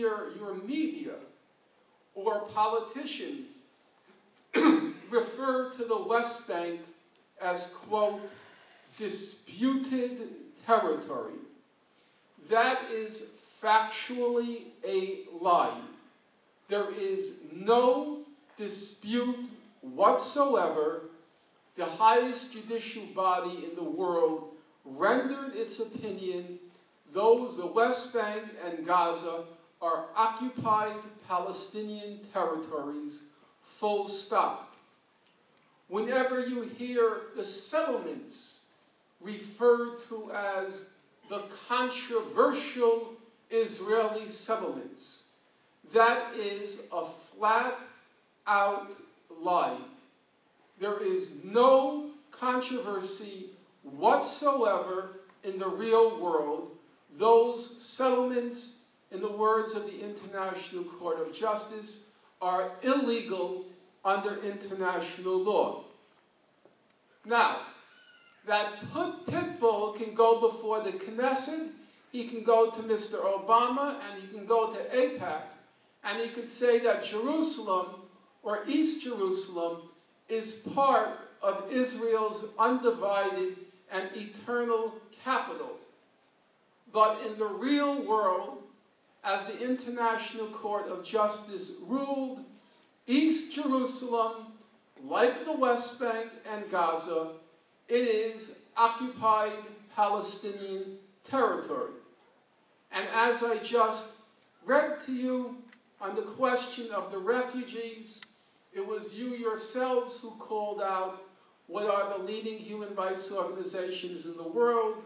hear your media or politicians refer to the West Bank as, quote, disputed territory, that is factually a lie. There is no dispute whatsoever. The highest judicial body in the world rendered its opinion. The West Bank and Gaza are occupied Palestinian territories, full stop. Whenever you hear the settlements referred to as the controversial Israeli settlements, that is a flat-out lie. There is no controversy whatsoever in the real world. Those settlements, in the words of the International Court of Justice, are illegal under international law. Now, that pitbull can go before the Knesset, he can go to Mr. Obama, and he can go to AIPAC, and he could say that Jerusalem, or East Jerusalem, is part of Israel's undivided and eternal capital. But in the real world, as the International Court of Justice ruled, East Jerusalem, like the West Bank and Gaza, it is occupied Palestinian territory. And as I just read to you on the question of the refugees, it was you yourselves who called out what are the leading human rights organizations in the world.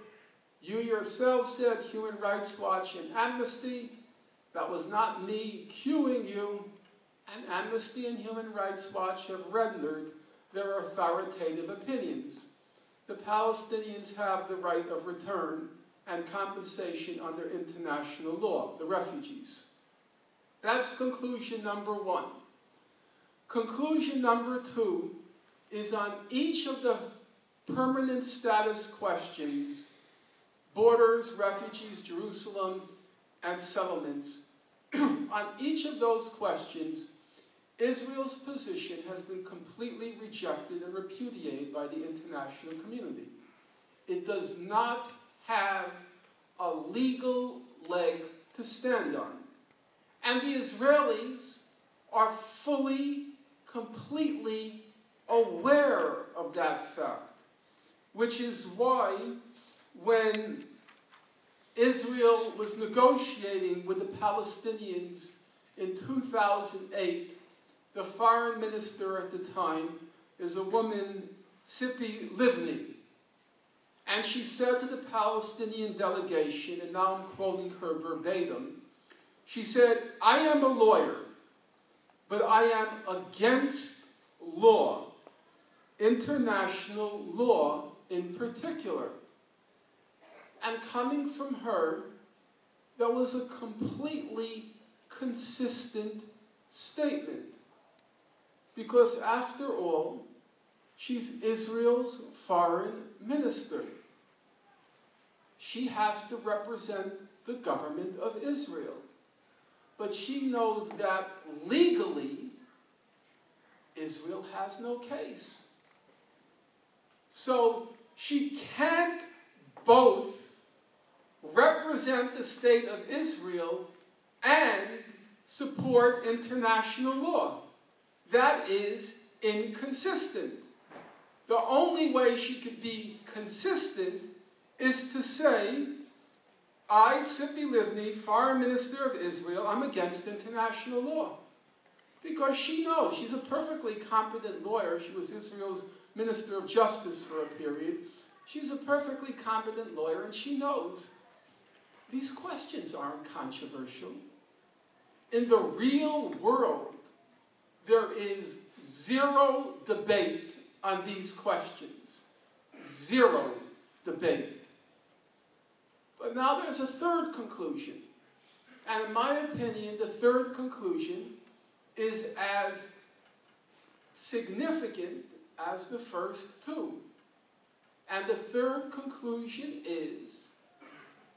You yourselves said Human Rights Watch and Amnesty. That was not me cueing you. And Amnesty and Human Rights Watch have rendered their authoritative opinions. The Palestinians have the right of return and compensation under international law, the refugees. That's conclusion number one. Conclusion number two is on each of the permanent status questions, borders, refugees, Jerusalem, and settlements. On each of those questions, Israel's position has been completely rejected and repudiated by the international community. It does not have a legal leg to stand on. And the Israelis are fully, completely aware of that fact, which is why when Israel was negotiating with the Palestinians in 2008, the foreign minister at the time is a woman, Tzipi Livni. And she said to the Palestinian delegation, and now I'm quoting her verbatim, she said, I am a lawyer, but I am against law, international law in particular. And coming from her, that was a completely consistent statement. Because after all, she's Israel's foreign minister. She has to represent the government of Israel. But she knows that legally, Israel has no case. So she can't both represent the state of Israel and support international law. That is inconsistent. The only way she could be consistent is to say, I, Tzipi Livni, Foreign Minister of Israel, I'm against international law. Because she knows, she's a perfectly competent lawyer. She was Israel's Minister of Justice for a period. She's a perfectly competent lawyer, and she knows these questions aren't controversial. In the real world, there is zero debate on these questions. Zero debate. But now there's a third conclusion. And in my opinion, the third conclusion is as significant as the first two. And the third conclusion is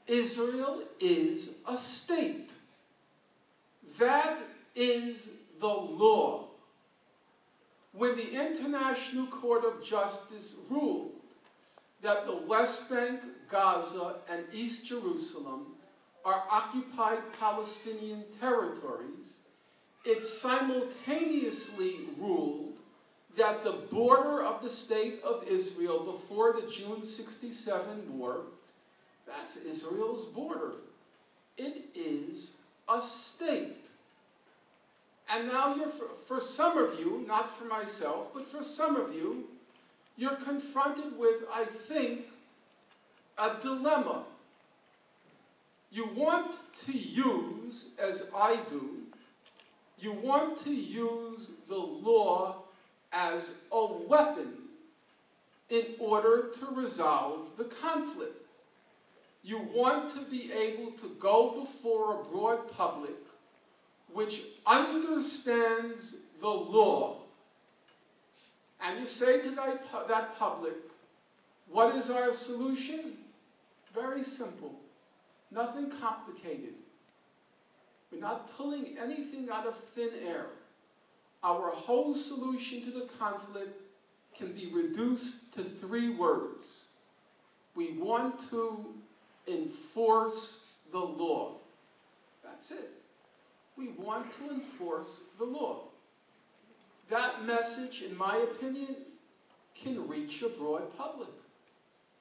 Israel is a state. is the law. When the International Court of Justice ruled that the West Bank, Gaza, and East Jerusalem are occupied Palestinian territories, it simultaneously ruled that the border of the state of Israel before the June 67 war, that's Israel's border. It is a state. And now for some of you, not for myself, but for some of you, you're confronted with, I think, a dilemma. You want to use, as I do, you want to use the law as a weapon in order to resolve the conflict. You want to be able to go before a broad public which understands the law. And you say to that public, what is our solution? Very simple. Nothing complicated. We're not pulling anything out of thin air. Our whole solution to the conflict can be reduced to 3 words. We want to enforce the law. That's it. We want to enforce the law. That message, in my opinion, can reach a broad public.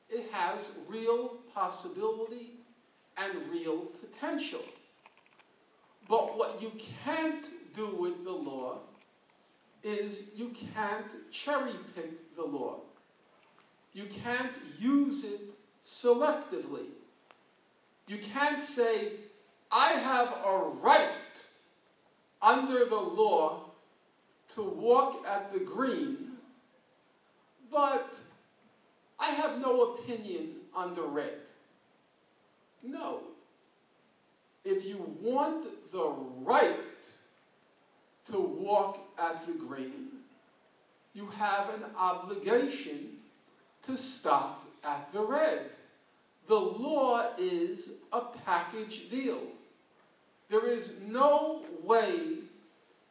It has real possibility and real potential. But what you can't do with the law is you can't cherry pick the law. You can't use it selectively. You can't say, I have a right under the law to walk at the green, but I have no opinion on the red. No. If you want the right to walk at the green, you have an obligation to stop at the red. The law is a package deal. There is no way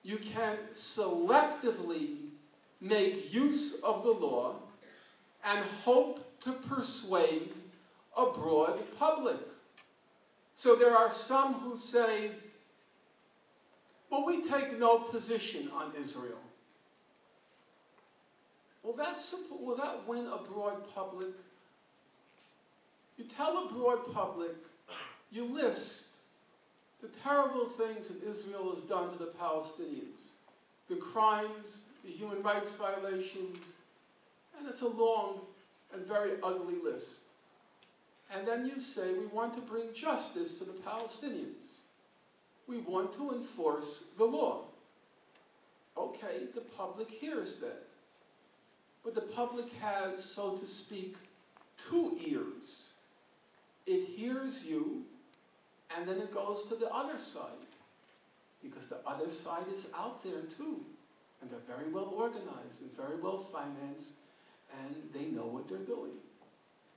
you can selectively make use of the law and hope to persuade a broad public. So there are some who say, well, we take no position on Israel. Will that win a broad public? You tell a broad public, you list the terrible things that Israel has done to the Palestinians, the crimes, the human rights violations, and it's a long and very ugly list. And then you say, we want to bring justice to the Palestinians. We want to enforce the law. Okay, the public hears that. But the public has, so to speak, 2 ears. It hears you, and then it goes to the other side. Because the other side is out there too. And they're very well organized and very well financed, and they know what they're doing.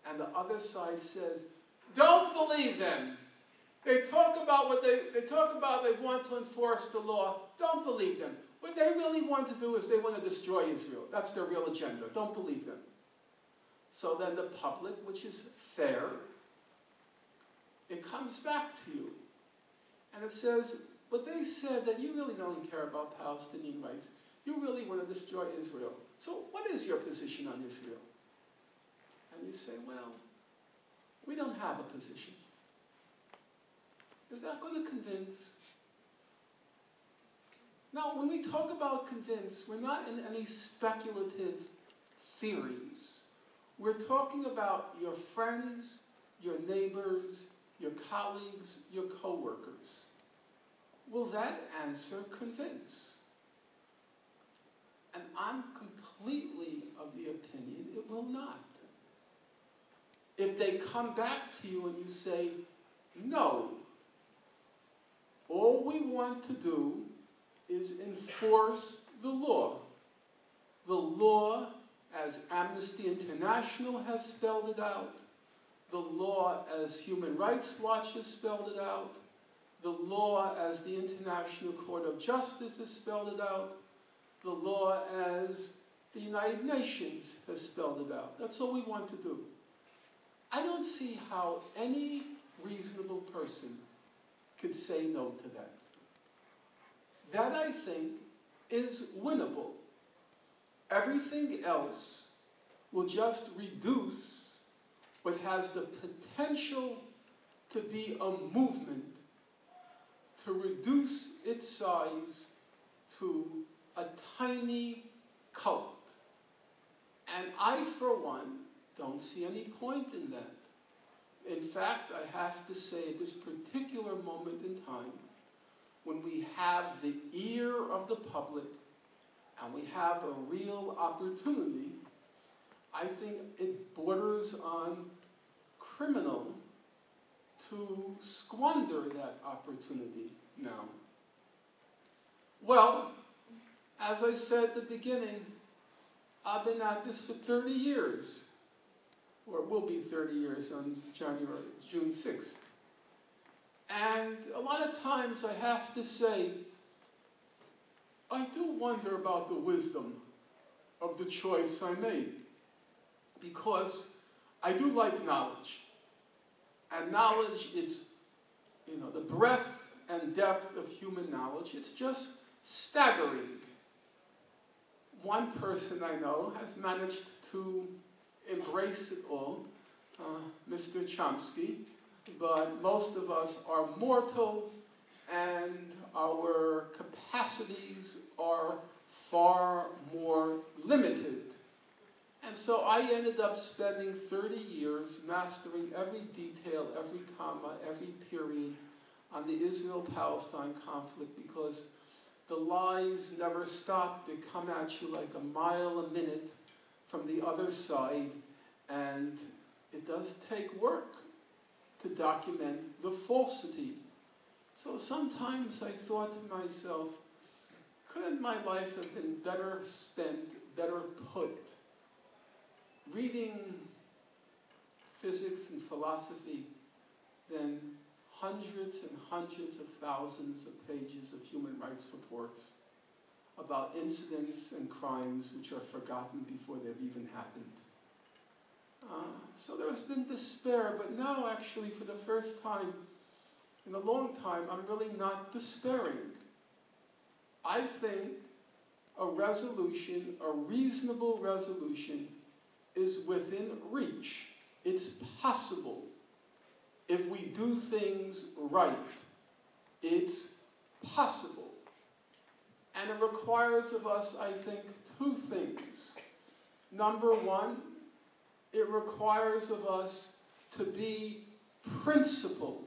And the other side says, don't believe them. They talk about they want to enforce the law. Don't believe them. What they really want to do is they want to destroy Israel. That's their real agenda. Don't believe them. So then the public, which is fair, it comes back to you. And it says, but they said that you really don't care about Palestinian rights. You really want to destroy Israel. So what is your position on Israel? And you say, well, we don't have a position. Is that going to convince? Now, when we talk about convince, we're not in any speculative theories. We're talking about your friends, your neighbors, your colleagues, your co-workers. Will that answer convince? And I'm completely of the opinion it will not. If they come back to you and you say, no, all we want to do is enforce the law. The law, as Amnesty International has spelled it out, the law as Human Rights Watch has spelled it out, the law as the International Court of Justice has spelled it out, the law as the United Nations has spelled it out. That's all we want to do. I don't see how any reasonable person could say no to that. That, I think, is winnable. Everything else will just reduce what has the potential to be a movement, to reduce its size to a tiny cult. And I, for one, don't see any point in that. In fact, I have to say, at this particular moment in time, when we have the ear of the public and we have a real opportunity, I think it borders on criminal to squander that opportunity now. Well, as I said at the beginning, I've been at this for 30 years, or it will be 30 years on June 6th. And a lot of times I have to say, I do wonder about the wisdom of the choice I made, because I do like knowledge. And knowledge, it's, the breadth and depth of human knowledge, it's just staggering. One person I know has managed to embrace it all, Mr. Chomsky, but most of us are mortal and our capacities are far more limited. And so I ended up spending 30 years mastering every detail, every comma, every period on the Israel-Palestine conflict, because the lies never stop. They come at you like a mile a minute from the other side, and it does take work to document the falsity. So sometimes I thought to myself, couldn't my life have been better spent, better put, reading physics and philosophy than hundreds and hundreds of thousands of pages of human rights reports about incidents and crimes which are forgotten before they've even happened. So there's been despair, but now actually for the first time in a long time, I'm really not despairing. I think a resolution, a reasonable resolution, is within reach. It's possible if we do things right. It's possible. And it requires of us, I think, two things. Number one, it requires of us to be principled.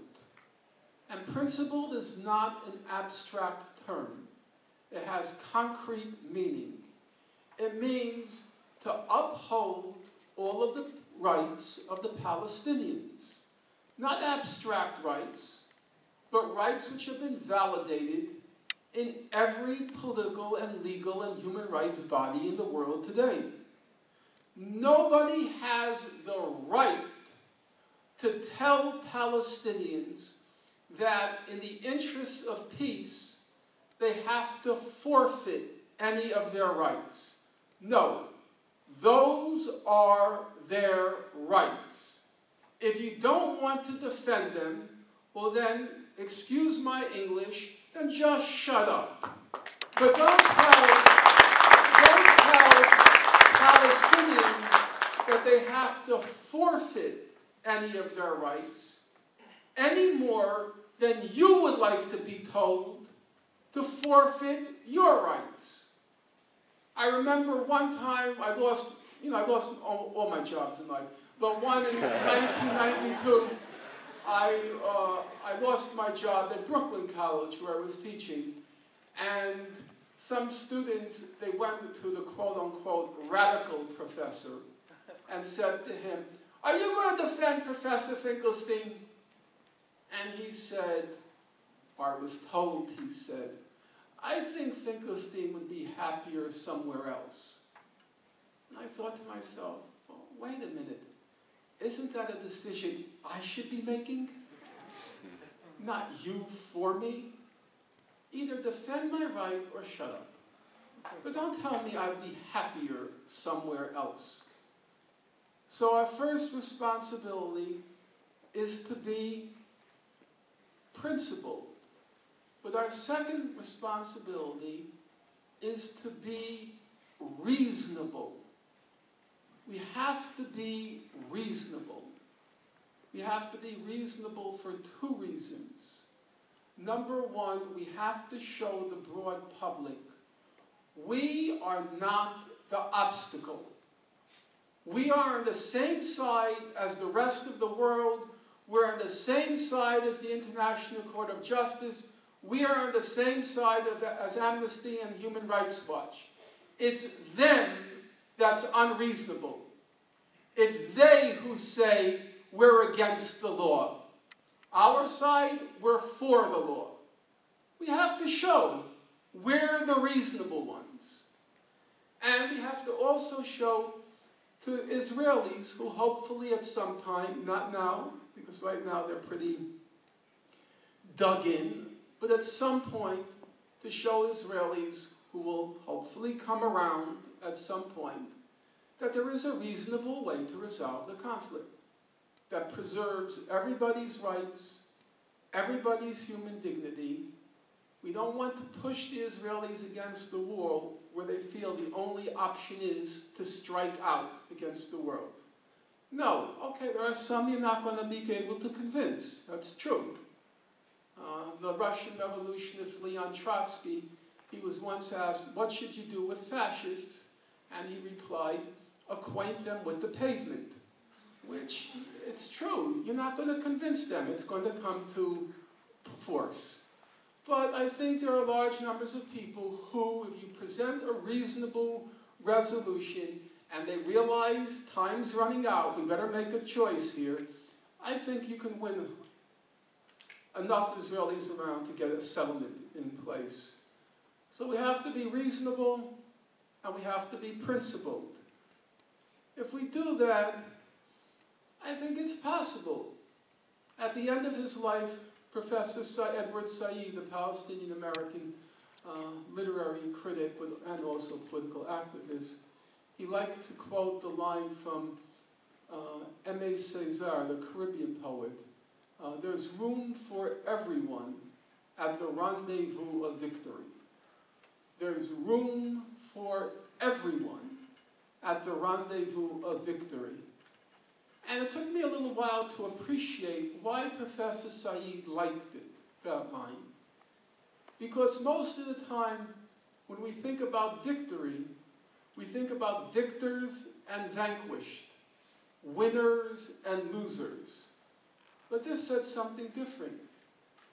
And principled is not an abstract term. It has concrete meaning. It means to uphold all of the rights of the Palestinians. Not abstract rights, but rights which have been validated in every political and legal and human rights body in the world today. Nobody has the right to tell Palestinians that in the interests of peace, they have to forfeit any of their rights. No, those are their rights. If you don't want to defend them, well then, excuse my English, then just shut up. But don't tell Palestinians that they have to forfeit any of their rights, any more than you would like to be told to forfeit your rights. I remember one time I lost all my jobs in life, but one in 1992, I lost my job at Brooklyn College where I was teaching, and some students, they went to the quote-unquote radical professor and said to him, "Are you going to defend Professor Finkelstein?" And he said, or I was told he said, "I think Finkelstein would be happier somewhere else." And I thought to myself, well, wait a minute. Isn't that a decision I should be making? not you for me. Either defend my right or shut up. But don't tell me I'd be happier somewhere else. So our first responsibility is to be principled. But our second responsibility is to be reasonable. We have to be reasonable. We have to be reasonable for two reasons. Number one, we have to show the broad public we are not the obstacle. We are on the same side as the rest of the world. We're on the same side as the International Court of Justice. We are on the same side as Amnesty and Human Rights Watch. It's them that's unreasonable. It's they who say we're against the law. Our side, we're for the law. We have to show we're the reasonable ones. And we have to also show to Israelis who hopefully at some time, not now, because right now they're pretty dug in, but at some point to show Israelis who will hopefully come around at some point that there is a reasonable way to resolve the conflict that preserves everybody's rights, everybody's human dignity. We don't want to push the Israelis against the wall where they feel the only option is to strike out against the world. No, okay, there are some you're not going to be able to convince. That's true. The Russian revolutionist Leon Trotsky, he was once asked, what should you do with fascists? And he replied, acquaint them with the pavement. Which, it's true. You're not going to convince them. It's going to come to force. But I think there are large numbers of people who, if you present a reasonable resolution and they realize time's running out, we better make a choice here, I think you can win enough Israelis around to get a settlement in place. So we have to be reasonable and we have to be principled. If we do that, I think it's possible. At the end of his life, Professor Edward Said, the Palestinian-American literary critic and also political activist, he liked to quote the line from Aimé Césaire, the Caribbean poet, there's room for everyone at the rendezvous of victory. There's room for everyone at the rendezvous of victory. And it took me a little while to appreciate why Professor Said liked it, that line. Because most of the time, when we think about victory, we think about victors and vanquished, winners and losers. But this said something different.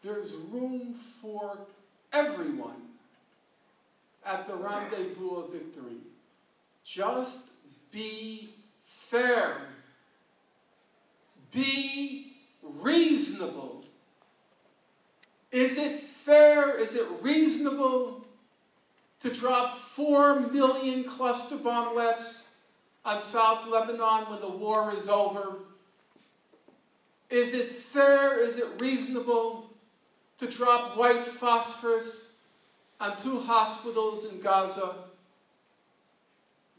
There's room for everyone at the rendezvous of victory. Just be fair. Be reasonable. Is it fair, is it reasonable to drop 4 million cluster bomblets on South Lebanon when the war is over? Is it fair, is it reasonable to drop white phosphorus on 2 hospitals in Gaza?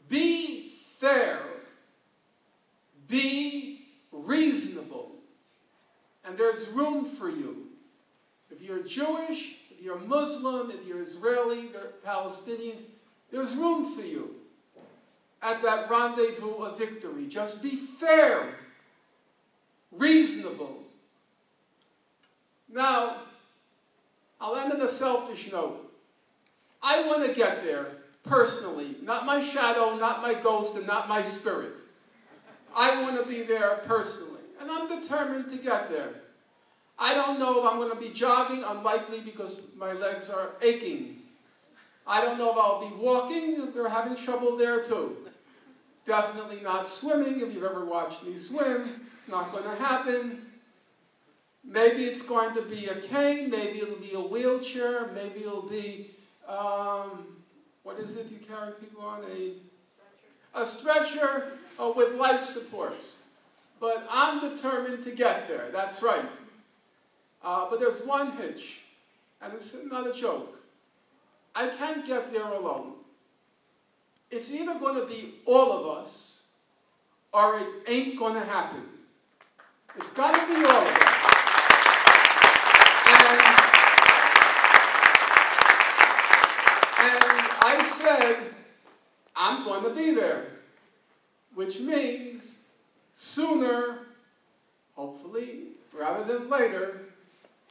Be fair. Be reasonable. And there's room for you. If you're Jewish, if you're Muslim, if you're Israeli, Palestinian, there's room for you at that rendezvous of victory. Just be fair, reasonable. Now, I'll end on a selfish note. I want to get there personally, not my shadow, not my ghost, and not my spirit. I want to be there personally, and I'm determined to get there. I don't know if I'm going to be jogging, unlikely because my legs are aching. I don't know if I'll be walking, they're having trouble there too. Definitely not swimming, if you've ever watched me swim, it's not going to happen. Maybe it's going to be a cane, maybe it'll be a wheelchair, maybe it'll be, what is it you carry people on? A stretcher with life supports. But I'm determined to get there, that's right. But there's one hitch, and it's not a joke. I can't get there alone. It's either going to be all of us, or it ain't going to happen. It's got to be all of us. And I said, I'm going to be there, which means sooner, hopefully, rather than later,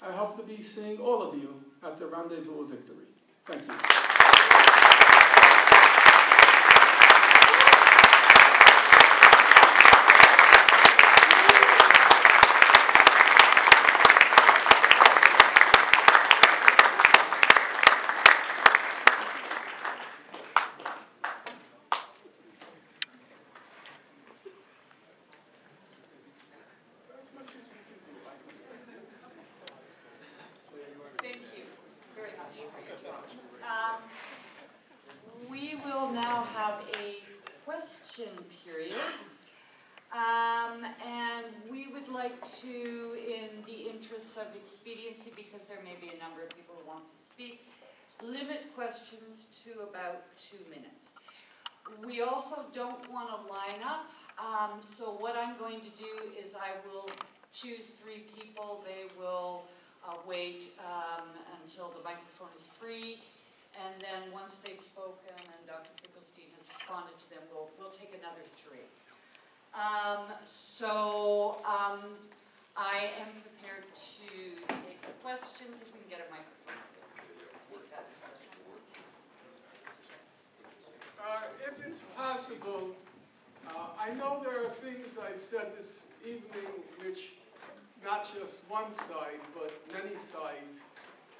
I hope to be seeing all of you at the Rendezvous of Victory. Thank you. We will now have a question period, and we would like to, in the interests of expediency, because there may be a number of people who want to speak, limit questions to about 2 minutes. We also don't want to line up, so what I'm going to do is I will choose 3 people. They will wait until the microphone is free. And then once they've spoken and Dr. Finkelstein has responded to them, we'll take another 3. I am prepared to take the questions if we can get a microphone. If it's possible, I know there are things I said this evening which not just one side, but many sides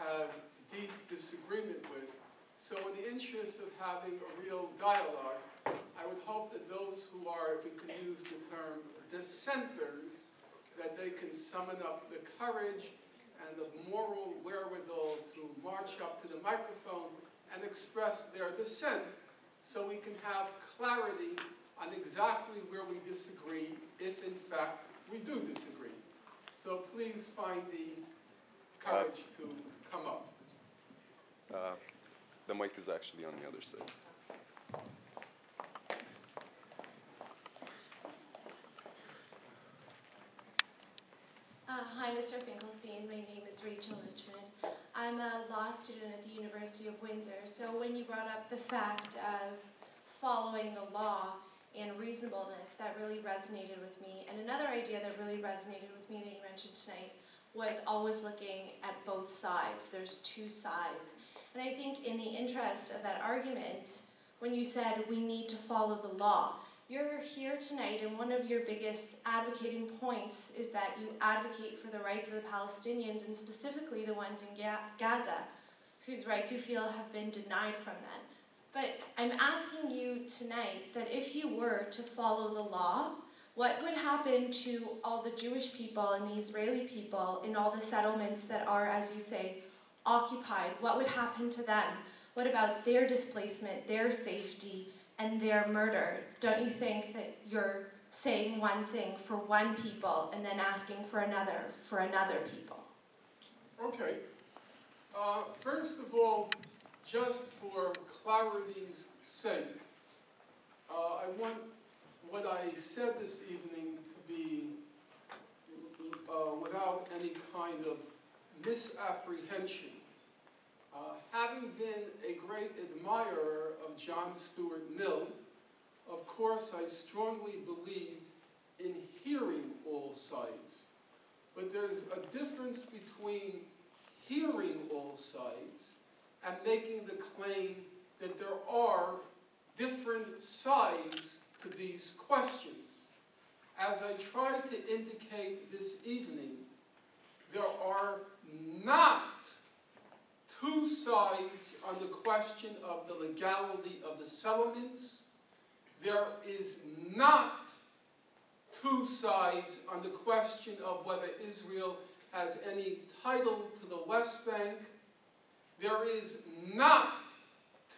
have deep disagreement with. So in the interest of having a real dialogue, I would hope that those who are, if we can use the term, dissenters, that they can summon up the courage and the moral wherewithal to march up to the microphone and express their dissent so we can have clarity on exactly where we disagree, if in fact we do disagree. So please find the courage to come up. The mic is actually on the other side. Hi, Mr. Finkelstein. My name is Rachel Lichman. I'm a law student at the University of Windsor. So when you brought up the fact of following the law and reasonableness, that really resonated with me. And another idea that really resonated with me that you mentioned tonight was always looking at both sides. There's 2 sides. And I think in the interest of that argument, when you said we need to follow the law, you're here tonight and one of your biggest advocating points is that you advocate for the rights of the Palestinians and specifically the ones in Gaza, whose rights you feel have been denied from them. But I'm asking you tonight that if you were to follow the law, what would happen to all the Jewish people and the Israeli people in all the settlements that are, as you say, occupied? What would happen to them? What about their displacement, their safety, and their murder? Don't you think that you're saying one thing for one people and then asking for another people? Okay. First of all, just for clarity's sake, I want what I said this evening to be without any kind of misapprehension. Having been a great admirer of John Stuart Mill, of course I strongly believe in hearing all sides. But there's a difference between hearing all sides and making the claim that there are different sides to these questions. As I tried to indicate this evening, there are not 2 sides on the question of the legality of the settlements. There is not 2 sides on the question of whether Israel has any title to the West Bank. There is not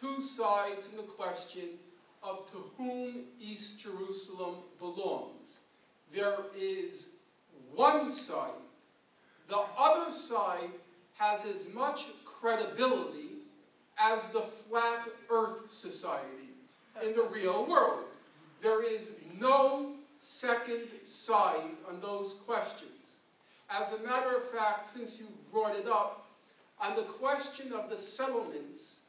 2 sides in the question of to whom East Jerusalem belongs. There is one side, the other side has as much credibility as the Flat Earth Society in the real world. There is no second side on those questions. As a matter of fact, since you brought it up, on the question of the settlements,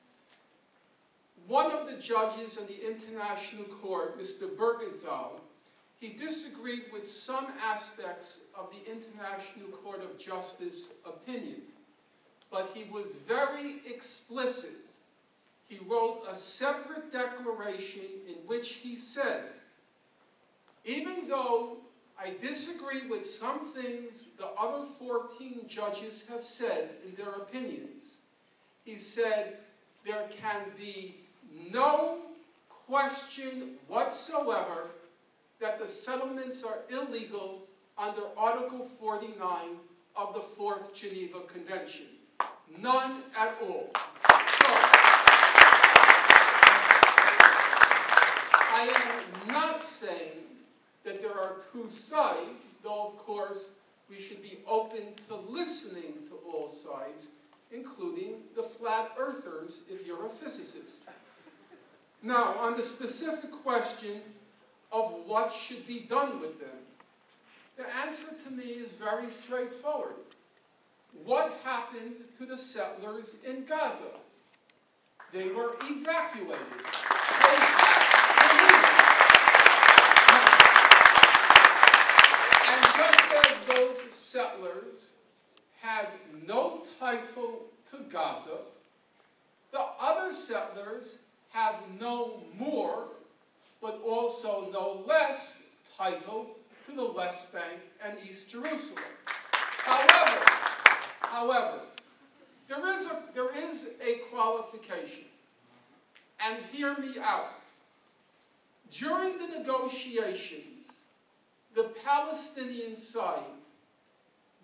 one of the judges in the International Court, Mr. Bergenthal, he disagreed with some aspects of the International Court of Justice opinion, but he was very explicit. He wrote a separate declaration in which he said, even though I disagree with some things the other 14 judges have said in their opinions, he said there can be no question whatsoever that the settlements are illegal under Article 49 of the Fourth Geneva Convention. None at all. So, I am not saying that there are two sides, though of course we should be open to listening to all sides, including the flat earthers if you're a physicist. Now, on the specific question of what should be done with them, the answer to me is very straightforward. What happened to the settlers in Gaza? They were evacuated. And just as those settlers had no title to Gaza, the other settlers have no more, but also no less title to the West Bank and East Jerusalem. However, there is a qualification, and hear me out. During the negotiations, the Palestinian side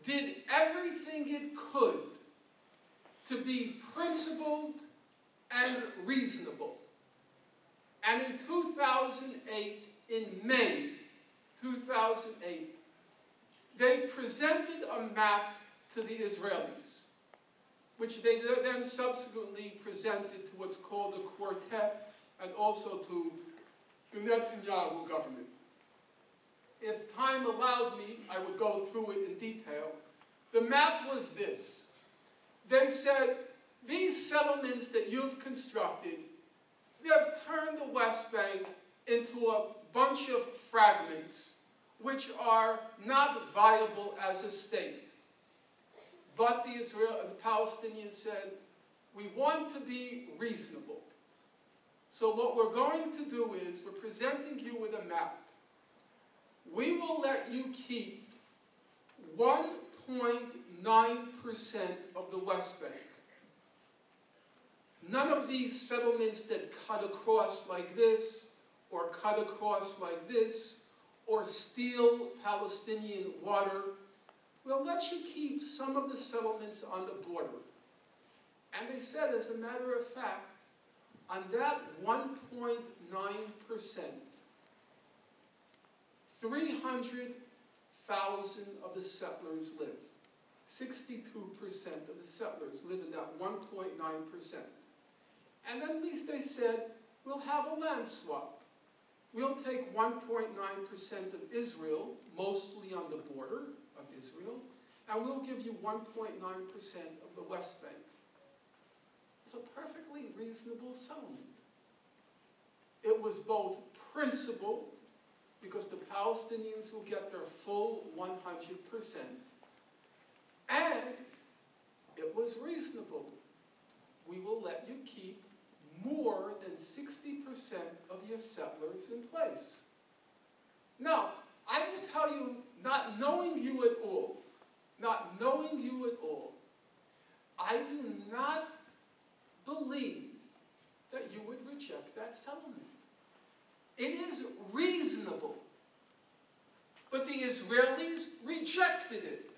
did everything it could to be principled and reasonable. And in 2008, in May 2008, they presented a map to the Israelis, which they then subsequently presented to what's called the Quartet and also to the Netanyahu government. If time allowed me, I would go through it in detail. The map was this. They said, these settlements that you've constructed, they have turned the West Bank into a bunch of fragments which are not viable as a state. But the Palestinians said, we want to be reasonable. So what we're going to do is, we're presenting you with a map. We will let you keep 1.9% of the West Bank. None of these settlements that cut across like this, or cut across like this, or steal Palestinian water. We'll let you keep some of the settlements on the border. And they said, as a matter of fact, on that 1.9%, 300,000 of the settlers live. 62% of the settlers live in that 1.9%. And then at least they said, we'll have a land swap. We'll take 1.9% of Israel, mostly on the border of Israel, and we'll give you 1.9% of the West Bank. It's a perfectly reasonable settlement. It was both principled, because the Palestinians will get their full 100%, and it was reasonable. We will let you keep more than 60% of your settlers in place. Now, I will tell you, not knowing you at all, I do not believe that you would reject that settlement. It is reasonable. But the Israelis rejected it.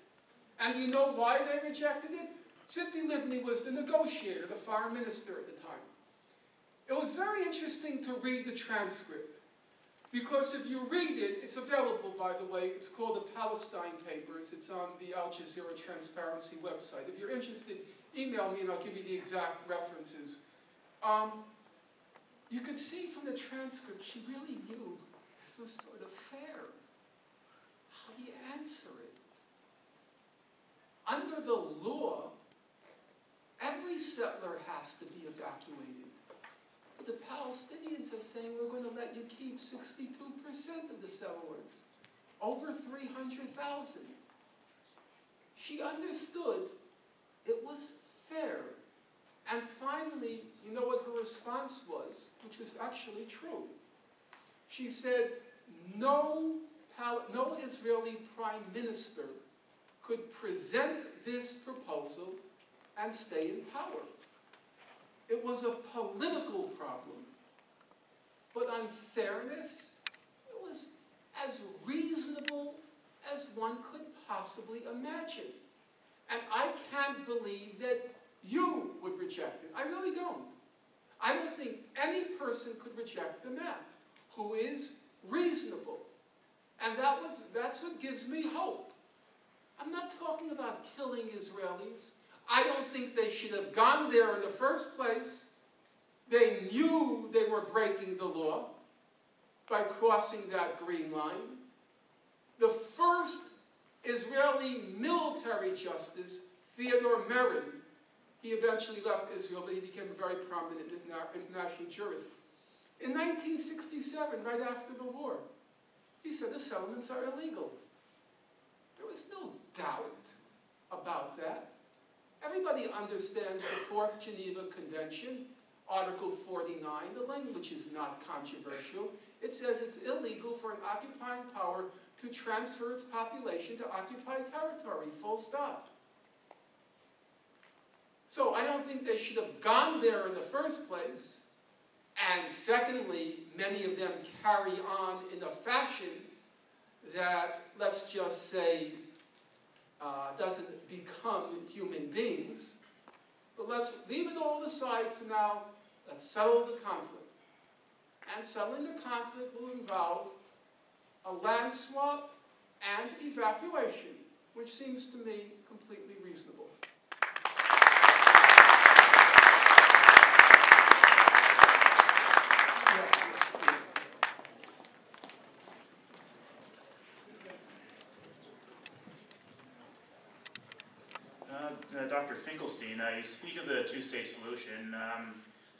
And you know why they rejected it? Tzipi Livni was the negotiator, the foreign minister at the time. It was very interesting to read the transcript. Because if you read it, it's available, by the way. It's called the Palestine Papers. It's on the Al Jazeera Transparency website. If you're interested, email me and I'll give you the exact references. You could see from the transcript she really knew this was sort of fair. How do you answer it? Under the law, every settler has to be evacuated. But the Palestinians are saying, we're going to let you keep 62% of the settlers, over 300,000. She understood it was fair. And finally, you know what her response was, which was actually true. She said, no Israeli prime minister could present this proposal and stay in power. It was a political problem, but on fairness, it was as reasonable as one could possibly imagine. And I can't believe that you would reject it. I really don't. I don't think any person could reject the map who is reasonable. And that's what gives me hope. I'm not talking about killing Israelis. I don't think they should have gone there in the first place. They knew they were breaking the law by crossing that green line. The first Israeli military justice, Theodore Meron, he eventually left Israel, but he became a very prominent international jurist. In 1967, right after the war, he said the settlements are illegal. There was no doubt about that. Everybody understands the Fourth Geneva Convention, Article 49. The language is not controversial. It says it's illegal for an occupying power to transfer its population to occupied territory, full stop. So I don't think they should have gone there in the first place. And secondly, many of them carry on in a fashion that, let's just say, doesn't become human beings. But let's leave it all aside for now. Let's settle the conflict. And settling the conflict will involve a land swap and evacuation, which seems to me completely reasonable. Dr. Finkelstein, you speak of the two-state solution.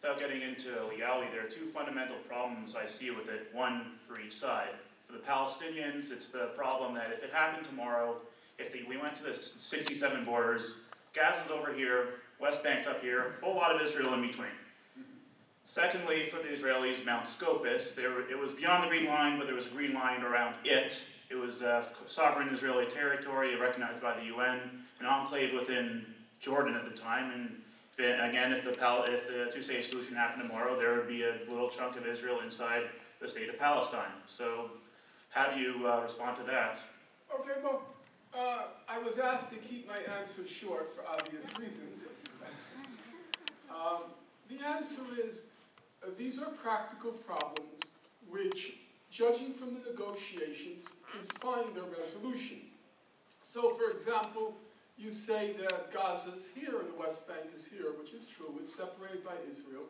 Without getting into legality, there are two fundamental problems I see with it, one for each side. For the Palestinians, it's the problem that if it happened tomorrow, we went to the 67 borders, Gaza's over here, West Bank's up here, a whole lot of Israel in between. Secondly, for the Israelis, Mount Scopus, it was beyond the Green Line, but there was a green line around it. It was sovereign Israeli territory, recognized by the UN, an enclave within Jordan at the time. And again, if the two-state solution happened tomorrow, there would be a little chunk of Israel inside the state of Palestine. So how do you respond to that? Okay, well, I was asked to keep my answer short for obvious reasons. The answer is, these are practical problems which, judging from the negotiations, can find a resolution. So, for example, you say that Gaza's here and the West Bank is here, which is true. It's separated by Israel.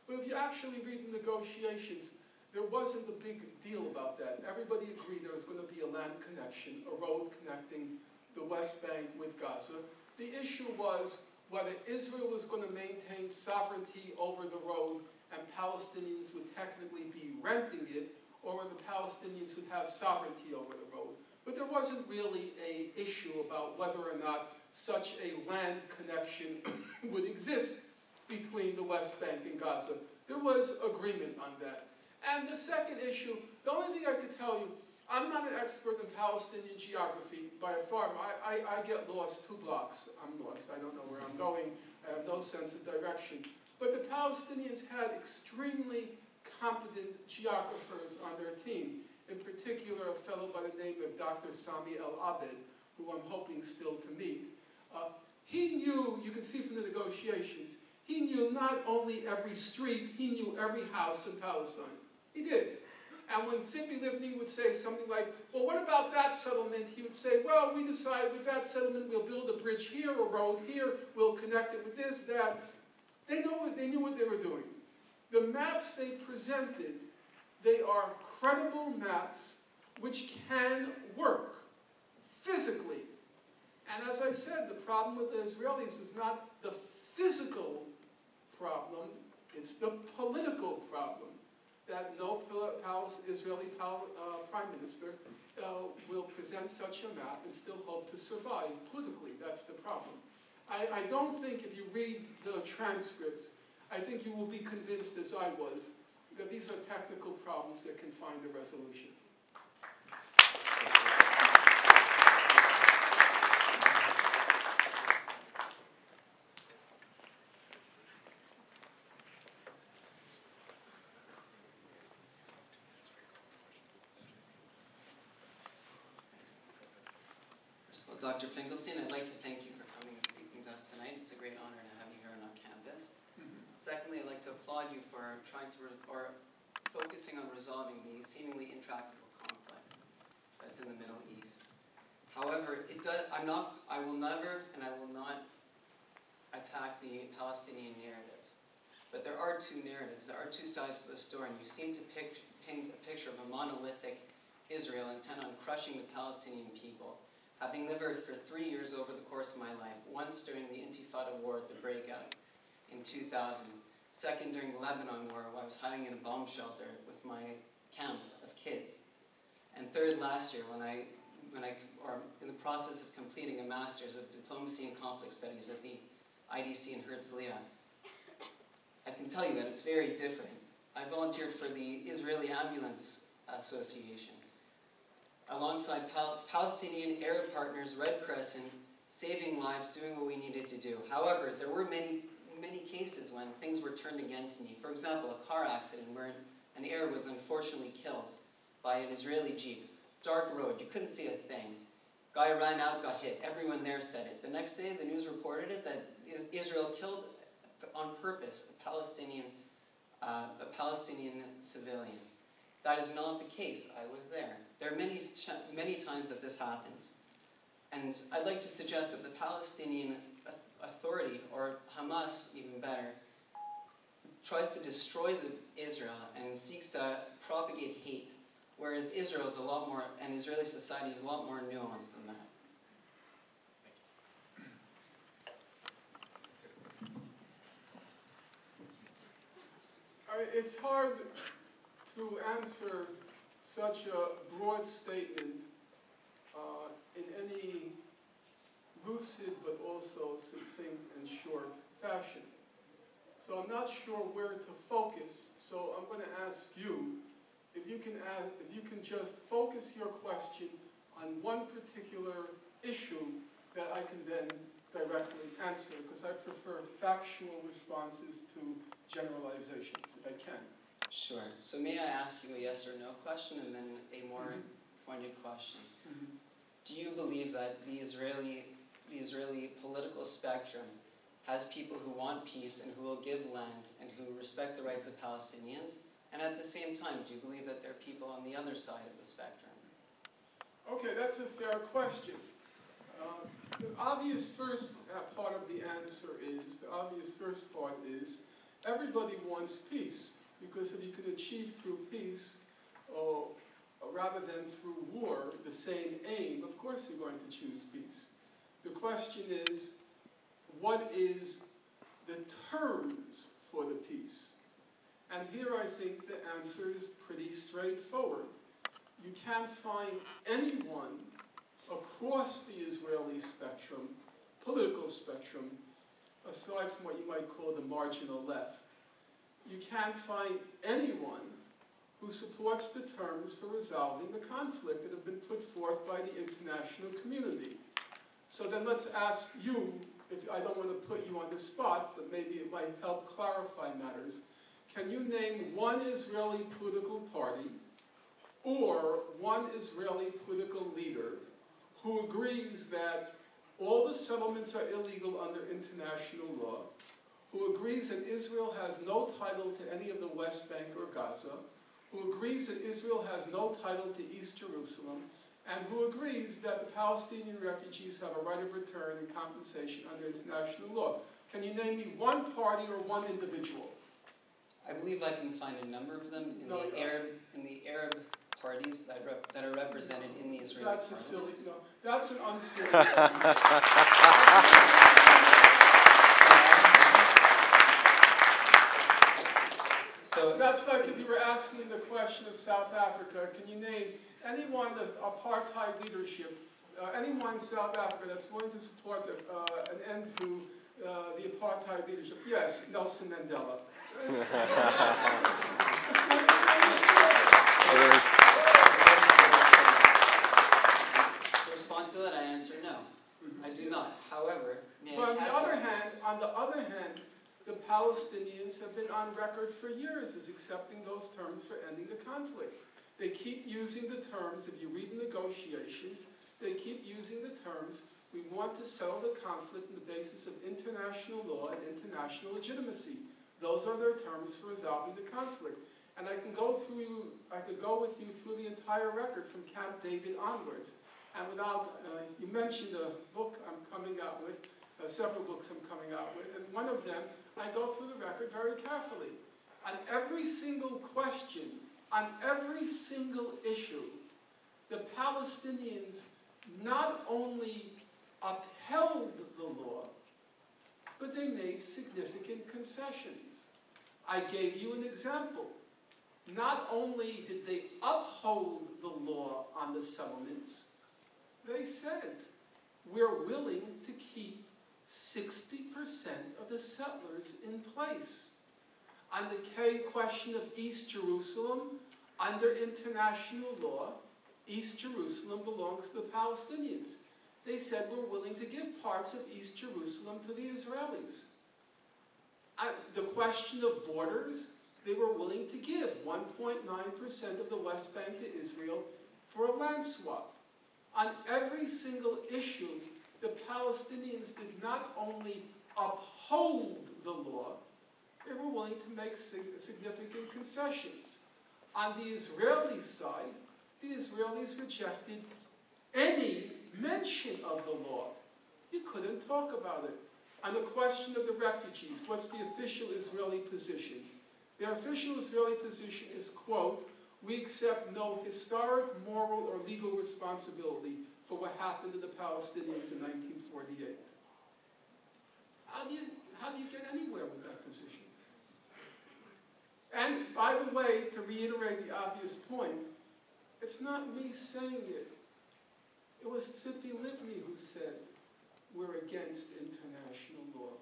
But if you actually read the negotiations, there wasn't a big deal about that. Everybody agreed there was going to be a land connection, a road connecting the West Bank with Gaza. The issue was whether Israel was going to maintain sovereignty over the road and Palestinians would technically be renting it, or whether Palestinians would have sovereignty over the road. But there wasn't really an issue about whether or not such a land connection would exist between the West Bank and Gaza. There was agreement on that. And the second issue, the only thing I could tell you, I'm not an expert in Palestinian geography by far. I get lost 2 blocks. I'm lost. I don't know where I'm going. I have no sense of direction. But the Palestinians had extremely competent geographers on their team. In particular, a fellow by the name of Dr. Sami El-Abed, who I'm hoping still to meet. He knew, you can see from the negotiations, he knew not only every street, he knew every house in Palestine. He did. And when Tzipi Livni would say something like, well, what about that settlement? He would say, well, we decided with that settlement we'll build a bridge here, a road here, we'll connect it with this, that. They knew what they were doing. The maps they presented, they are credible maps which can work physically. And as I said, the problem with the Israelis was not the physical problem, it's the political problem. That no Israeli prime minister will present such a map and still hope to survive politically. That's the problem. I don't think if you read the transcripts, I think you will be convinced, as I was, that these are technical problems that can find a resolution. Well, Dr. Finkelstein, I'd like to thank you for coming and speaking to us tonight. It's a great honor to have you here on our campus. Secondly, I'd like to applaud you for trying to, focusing on resolving the seemingly intractable conflict that's in the Middle East. However, I will never and I will not attack the Palestinian narrative. But there are two narratives, there are two sides to the story, and you seem to paint a picture of a monolithic Israel intent on crushing the Palestinian people. Having lived for 3 years over the course of my life, once during the Intifada War, the breakout in 2000, second during the Lebanon War, where I was hiding in a bomb shelter with my camp of kids, and third last year when I in the process of completing a Master's of Diplomacy and Conflict Studies at the IDC in Herzliya. I can tell you that it's very different. I volunteered for the Israeli Ambulance Association, alongside Palestinian Arab partners, Red Crescent, saving lives, doing what we needed to do. However, there were many cases when things were turned against me. For example, a car accident where an Arab was unfortunately killed by an Israeli Jeep. Dark road, you couldn't see a thing. Guy ran out, got hit. Everyone there said it. The next day, the news reported it that Israel killed on purpose a Palestinian civilian. That is not the case. I was there. There are many times that this happens. And I'd like to suggest that the Palestinian Authority, or Hamas even better, tries to destroy Israel and seeks to propagate hate, whereas Israel is a lot more, and Israeli society is a lot more nuanced than that. It's hard to answer such a broad statement in any lucid but also succinct and short fashion. So I'm not sure where to focus. So I'm going to ask you if you can just focus your question on one particular issue that I can then directly answer, because I prefer factual responses to generalizations, if I can. Sure. So may I ask you a yes or no question and then a more pointed question? Do you believe that the Israeli political spectrum has people who want peace and who will give land and who respect the rights of Palestinians? And at the same time, do you believe that there are people on the other side of the spectrum? Okay, that's a fair question. The obvious first part of the answer is, everybody wants peace, because if you can achieve through peace, rather than through war, the same aim, of course you're going to choose peace. The question is, what is the terms for the peace? And here I think the answer is pretty straightforward. You can't find anyone across the Israeli spectrum, political spectrum, aside from what you might call the marginal left. You can't find anyone who supports the terms for resolving the conflict that have been put forth by the international community. So then let's ask you, if I don't want to put you on the spot, but maybe it might help clarify matters, can you name one Israeli political party or one Israeli political leader who agrees that all the settlements are illegal under international law, who agrees that Israel has no title to any of the West Bank or Gaza, who agrees that Israel has no title to East Jerusalem, and who agrees that the Palestinian refugees have a right of return and compensation under international law. Can you name me one party or one individual? I believe I can find a number of them in the Arab parties that are represented in the Israeli That's parliament. That's an unserious So that's like if you were asking the question of South Africa, can you name anyone that's apartheid leadership, anyone in South Africa that's willing to support an end to the apartheid leadership? Yes, Nelson Mandela. To respond to that, I answer no. I do not. However, but on the other hand, the Palestinians have been on record for years as accepting those terms for ending the conflict. They keep using the terms, if you read the negotiations, they keep using the terms, we want to settle the conflict on the basis of international law and international legitimacy. Those are their terms for resolving the conflict. And I could go with you through the entire record from Camp David onwards. And without, you mentioned a book I'm coming out with, several books I'm coming out with, and one of them, I go through the record very carefully. On every single question, on every single issue, the Palestinians not only upheld the law, but they made significant concessions. I gave you an example. Not only did they uphold the law on the settlements, they said, we're willing to keep 60% of the settlers in place. On the question of East Jerusalem, under international law, East Jerusalem belongs to the Palestinians. They said we're willing to give parts of East Jerusalem to the Israelis. The question of borders, they were willing to give 1.9% of the West Bank to Israel for a land swap. On every single issue, the Palestinians did not only uphold the law, they were willing to make significant concessions. On the Israeli side, the Israelis rejected any mention of the law. You couldn't talk about it. On the question of the refugees, what's the official Israeli position? Their official Israeli position is, quote, we accept no historic, moral, or legal responsibility for what happened to the Palestinians in 1948. How do you get anywhere with that position? And by the way, to reiterate the obvious point, it's not me saying it. It was Tzipi Livni who said, we're against international law,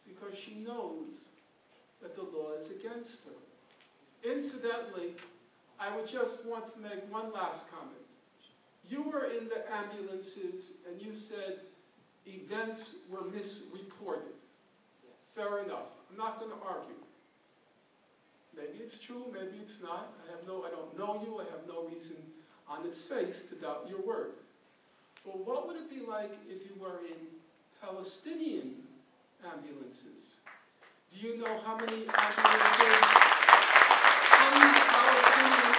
because she knows that the law is against her. Incidentally, I would just want to make one last comment. You were in the ambulances and you said events were misreported. yes. Fair enough. I'm not going to argue. Maybe it's true, maybe it's not. I don't know you. I have no reason on its face to doubt your word. But what would it be like if you were in Palestinian ambulances? Do you know how many Palestinian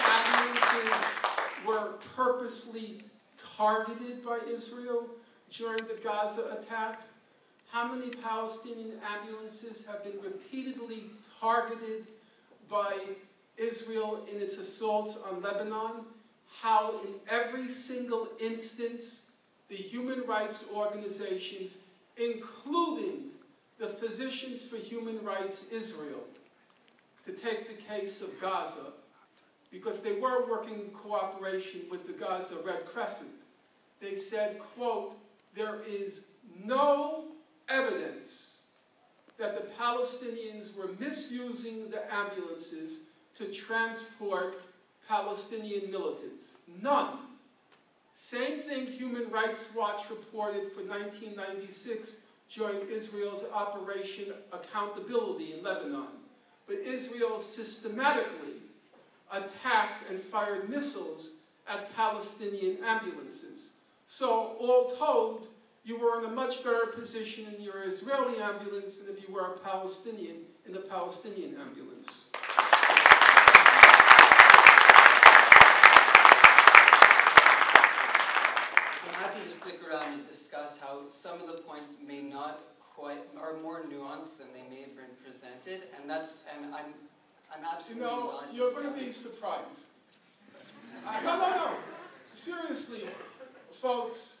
ambulances were purposely targeted by Israel during the Gaza attack? How many Palestinian ambulances have been repeatedly targeted by Israel in its assaults on Lebanon? How in every single instance, the human rights organizations, including the Physicians for Human Rights Israel, to take the case of Gaza, because they were working in cooperation with the Gaza Red Crescent, they said, quote, there is no evidence that the Palestinians were misusing the ambulances to transport Palestinian militants. None. Same thing Human Rights Watch reported for 1996 during Israel's Operation Accountability in Lebanon. But Israel systematically attacked and fired missiles at Palestinian ambulances. So, all told, you were in a much better position in your Israeli ambulance than if you were a Palestinian in the Palestinian ambulance. some of the points may not quite, are more nuanced than they may have been presented, and I'm absolutely not. You're going to be surprised. No. Seriously, folks,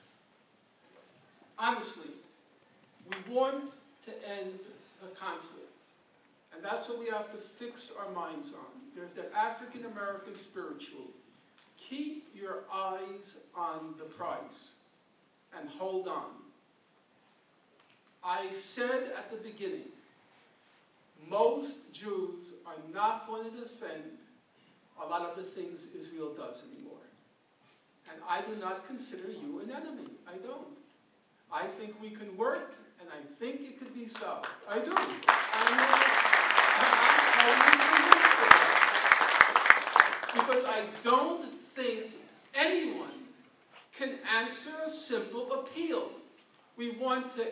honestly, we want to end the conflict. And that's what we have to fix our minds on. There's that African American spiritual. Keep your eyes on the prize and hold on. I said at the beginning, most Jews are not going to defend a lot of the things Israel does anymore. And I do not consider you an enemy. I don't. I think we can work, and I think it could be solved. I do. I'm totally convinced of that. Because I don't think anyone can answer a simple appeal. We want to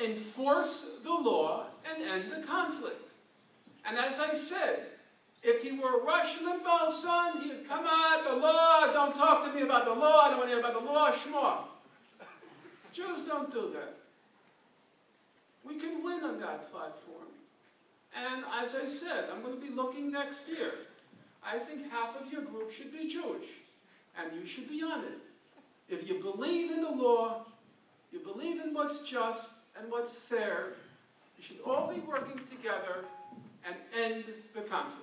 enforce the law and end the conflict. And as I said, if he were Rush Limbaugh's son, he'd come out, the law, don't talk to me about the law, I don't want to hear about the law, shmor. Jews don't do that. We can win on that platform. And as I said, I'm going to be looking next year. I think half of your group should be Jewish, and you should be on it. If you believe in the law, you believe in what's just and what's fair, you should all be working together and end the conflict.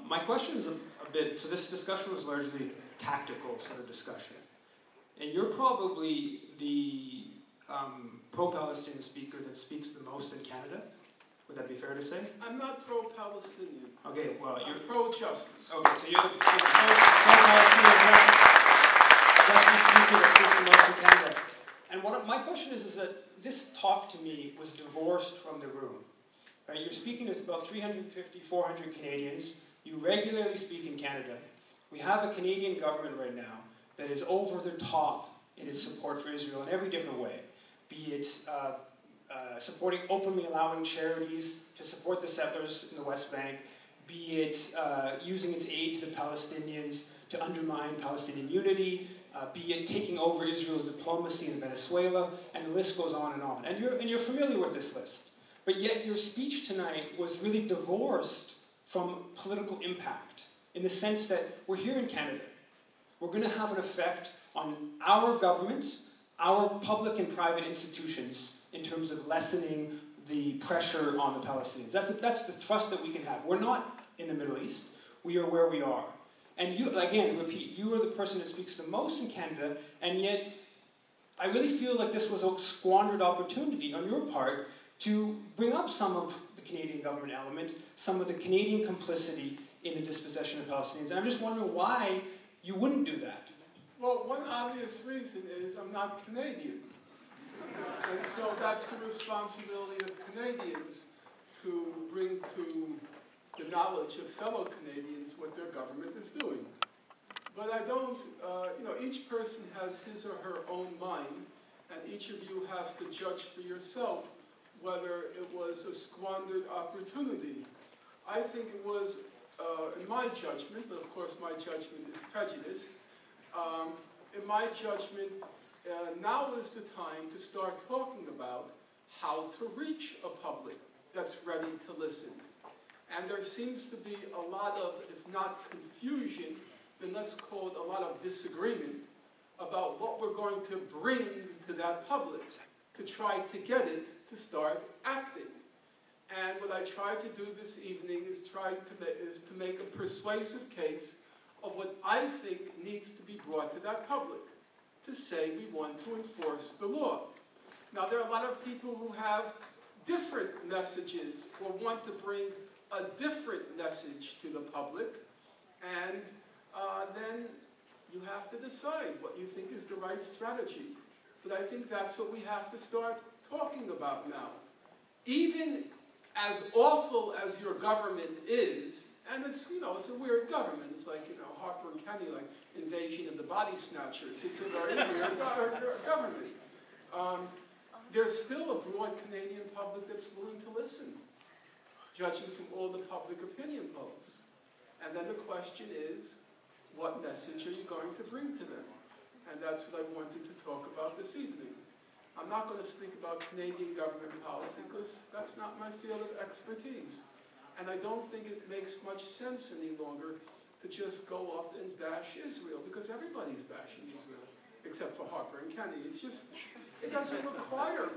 My question is a bit, so this discussion was largely tactical sort of discussion. And you're probably the pro-Palestinian speaker that speaks the most in Canada. Would that be fair to say? I'm not pro-Palestinian. Okay, well, you're pro-justice. Okay, so you're the pro-Palestinian justice speaker that speaks the most in Canada. And my question is that this talk to me was divorced from the room. Right? You're speaking with about 350, 400 Canadians. You regularly speak in Canada. We have a Canadian government right now that is over the top in its support for Israel in every different way. Be it supporting, openly allowing charities to support the settlers in the West Bank, be it using its aid to the Palestinians to undermine Palestinian unity, be it taking over Israel's diplomacy in Venezuela, and the list goes on. And you're familiar with this list. But yet your speech tonight was really divorced from political impact, in the sense that we're here in Canada. We're going to have an effect on our government, our public and private institutions, in terms of lessening the pressure on the Palestinians. That's the thrust that we can have. We're not in the Middle East. We are where we are. And you, again, repeat, you are the person that speaks the most in Canada, and yet I really feel like this was a squandered opportunity on your part to bring up some of the Canadian government element, some of the Canadian complicity in the dispossession of Palestinians. And I'm just wondering why you wouldn't do that. Well, one obvious reason is I'm not Canadian. And so that's the responsibility of Canadians to bring to the knowledge of fellow Canadians what their government is doing. But I don't, each person has his or her own mind, and each of you has to judge for yourself whether it was a squandered opportunity. I think it was, in my judgment, but of course my judgment is prejudiced, in my judgment, now is the time to start talking about how to reach a public that's ready to listen. And there seems to be a lot of, if not confusion, then let's call it a lot of disagreement about what we're going to bring to that public to try to get it to start acting. And what I tried to do this evening is to make a persuasive case of what I think needs to be brought to that public, to say we want to enforce the law. Now, there are a lot of people who have different messages or want to bring a different message to the public, and then you have to decide what you think is the right strategy. But I think that's what we have to start talking about now. Even as awful as your government is, and it's, it's a weird government. It's like, Harper and Kenny, like Invasion of the Body Snatchers. It's a very weird government. There's still a broad Canadian public that's willing to listen, judging from all the public opinion polls. And then the question is, what message are you going to bring to them? And that's what I wanted to talk about this evening. I'm not going to speak about Canadian government policy because that's not my field of expertise. And I don't think it makes much sense any longer to just go up and bash Israel, because everybody's bashing Israel, except for Harper and Kenny. It's just, it doesn't require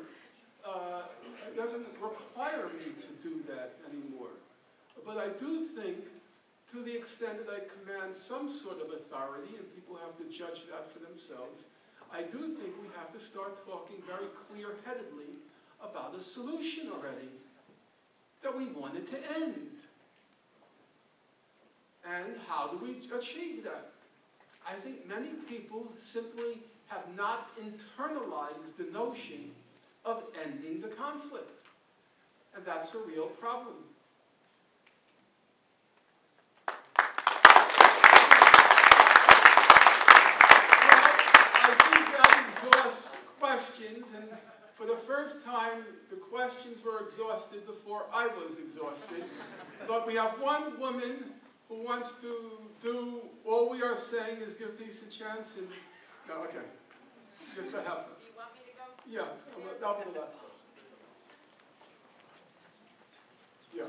me to do that anymore. But I do think, to the extent that I command some sort of authority, and people have to judge that for themselves, I do think we have to start talking very clear-headedly about a solution already that we wanted to end. And how do we achieve that? I think many people simply have not internalized the notion of ending the conflict. And that's a real problem. Questions, and for the first time, the questions were exhausted before I was exhausted. But we have one woman who wants to do, all we are saying is give peace a chance, and, no, okay, just to have them. You want me to go? Yeah, that'll be the last one. Yeah.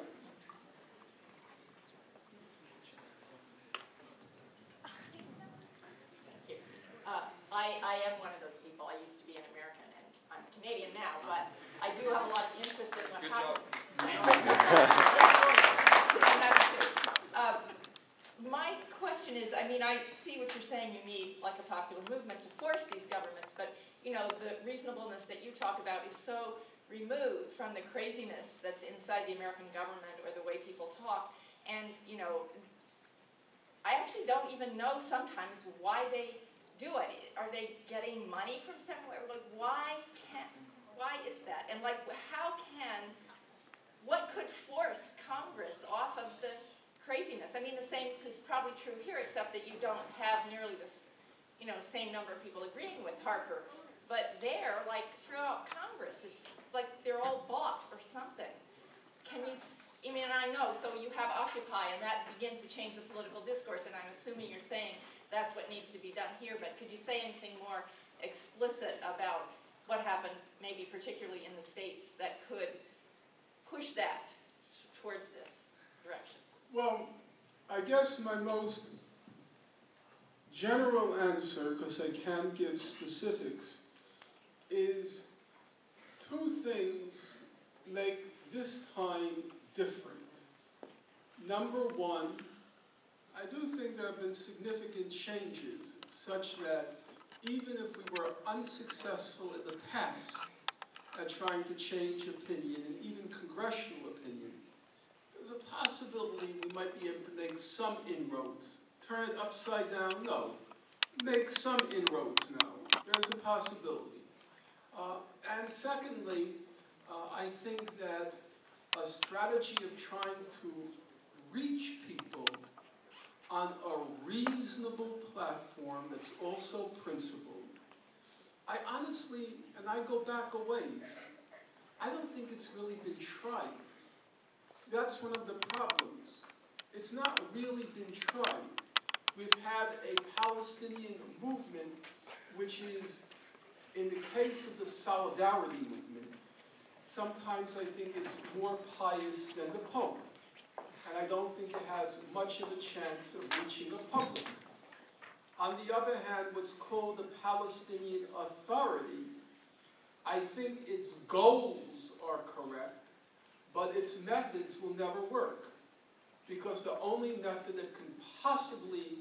I am one of those people. I used to be an American, and I'm Canadian now, but I do have a lot of interest in what happens. My question is, I mean, I see what you're saying. You need like a popular movement to force these governments, but you know, the reasonableness that you talk about is so removed from the craziness that's inside the American government or the way people talk. And you know, I actually don't even know sometimes why they do it. Are they getting money from somewhere? Like, why is that? And like, what could force Congress off of the craziness? I mean, the same is probably true here, except that you don't have nearly this, you know, same number of people agreeing with Harper. But there, like throughout Congress, it's like they're all bought or something. Can you? I mean, I know. So you have Occupy, and that begins to change the political discourse. And I'm assuming you're saying that's what needs to be done here, but could you say anything more explicit about what happened, maybe particularly in the States, that could push that towards this direction? Well, I guess my most general answer, because I can't give specifics, is two things make this time different. Number one, I do think there have been significant changes such that even if we were unsuccessful in the past at trying to change opinion, and even congressional opinion, there's a possibility we might be able to make some inroads. Turn it upside down? No. Make some inroads now. There's a possibility. And secondly, I think that a strategy of trying to reach people on a reasonable platform that's also principled. I honestly, and I go back a ways, I don't think it's really been tried. That's one of the problems. It's not really been tried. We've had a Palestinian movement, which is, in the case of the Solidarity movement, sometimes I think it's more pious than the Pope. And I don't think it has much of a chance of reaching a public. On the other hand, what's called the Palestinian Authority, I think its goals are correct, but its methods will never work. Because the only method that can possibly